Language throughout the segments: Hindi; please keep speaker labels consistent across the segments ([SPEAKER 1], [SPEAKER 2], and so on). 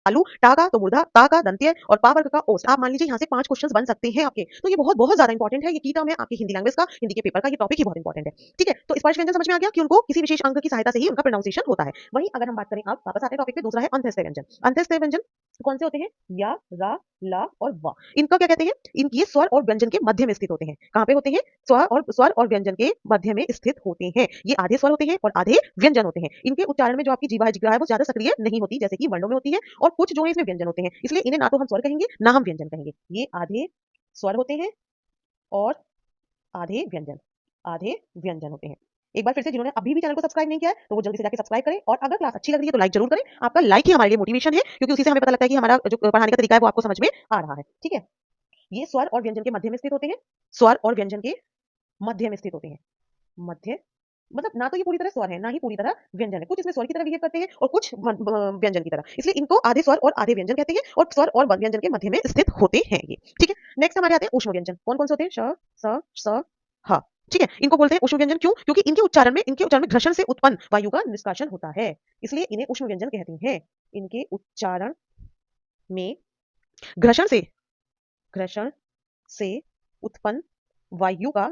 [SPEAKER 1] तालु, टा का तो मूर्धा, ता का दंत्य और पा वर्ग का ओस। आप मान लीजिए यहाँ से 5 क्वेश्चंस बन सकते हैं आपके। तो ये बहुत बहुत ज्यादा इंपॉर्टेंट है, ये की टर्म है आपकी हिंदी लैंग्वेज का, हिंदी के पेपर का ये टॉपिक ही बहुत इंपॉर्टेंट है। ठीक है, तो स्पर्श व्यंजन समझ में आ गया कि उनको किसी विशेष अंग की सहायता से ही उनका प्रोनाउंसिएशन होता है। वहीं अगर हम बात करें, अब वापस आते हैं टॉपिक पे, दूसरा है अंत्यस्थ व्यंजन। अंत्यस्थ व्यंजन कौन से होते हैं? या, रा, ला और वा। इनका क्या कहते हैं? ये स्वर और व्यंजन के मध्य में स्थित होते हैं। कहाँ पे होते हैं? स्वर और व्यंजन के मध्य में स्थित होते हैं। ये आधे स्वर होते हैं और आधे व्यंजन होते हैं। इनके उच्चारण में जो आपकी जीवा जिह्वा है वो ज्यादा सक्रिय नहीं होती, जैसे कि वर्णों में होती है, और कुछ जो है इसमें व्यंजन होते हैं, इसलिए इन्हें ना तो हम स्वर कहेंगे ना हम व्यंजन कहेंगे। ये आधे स्वर होते हैं और आधे व्यंजन होते हैं। एक बार फिर से, जिन्होंने अभी भी चैनल को सब्सक्राइब नहीं किया है तो वो जल्दी से जाके सब्सक्राइब करें, और अगर क्लास अच्छी लग रही है तो लाइक जरूर करें। आपका लाइक ही हमारे लिए मोटिवेशन है, क्योंकि उसी से हमें पता लगता है कि हमारा जो पढ़ाने का तरीका है वो आपको समझ में आ रहा है। ठीक है, ये स्वर और व्यंजन के मध्य में स्थित होते हैं। स्वर और व्यंजन के मध्य में स्थित होते हैं। मध्य मतलब ना तो ये पूरी तरह स्वर है ना ही पूरी तरह व्यंजन है, कुछ इसमें स्वर की तरह बिहेव करते हैं और कुछ व्यंजन की तरह, इसलिए इनको आधे स्वर और आधे व्यंजन कहते हैं, और स्वर और व्यंजन के मध्य में स्थित होते हैं ये। ठीक है, नेक्स्ट हमारे आते हैं ऊष्म व्यंजन। कौन कौन से होते हैं? श, स, स, ह। ठीक है, इनको बोलते हैं ऊष्म व्यंजन। क्यों? क्योंकि इनके उच्चारण में घर्षण से उत्पन्न वायु का निष्कासन होता है, इसलिए इन्हें ऊष्म व्यंजन कहते हैं। इनके उच्चारण में घर्षण से घर्षण से उत्पन्न वायु का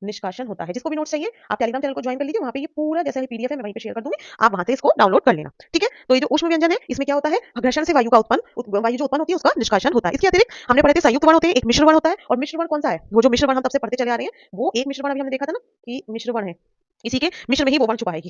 [SPEAKER 1] निष्कासन होता है। जिसको भी नोट्स चाहिए आप टेलीग्राम चैनल को ज्वाइन कर लीजिए, वहां पे ये पूरा जैसे पीडीएफ है मैं वहीं पे शेयर कर दूंगी, आप वहां से इसको डाउनलोड कर लेना। ठीक है, तो ये जो ऊष्म व्यंजन है इसमें क्या होता है? घर्षण से वायु जो उत्पन्न होती है उसका निष्कासन होता है। इसके अतिरिक्त हमने पढ़े थे संयुक्त वर्ण होते हैं, एक मिश्र वर्ण होता है। और मिश्र वर्ण कौन सा है? वो जो मिश्र वर्ण हम तब से पढ़ते चले आ रहे हैं, वो एक मिश्र वर्ण अभी हमने देखा था ना कि मिश्र वर्ण है, इसी के मिश्र में ही वो वर्ण छुपा है।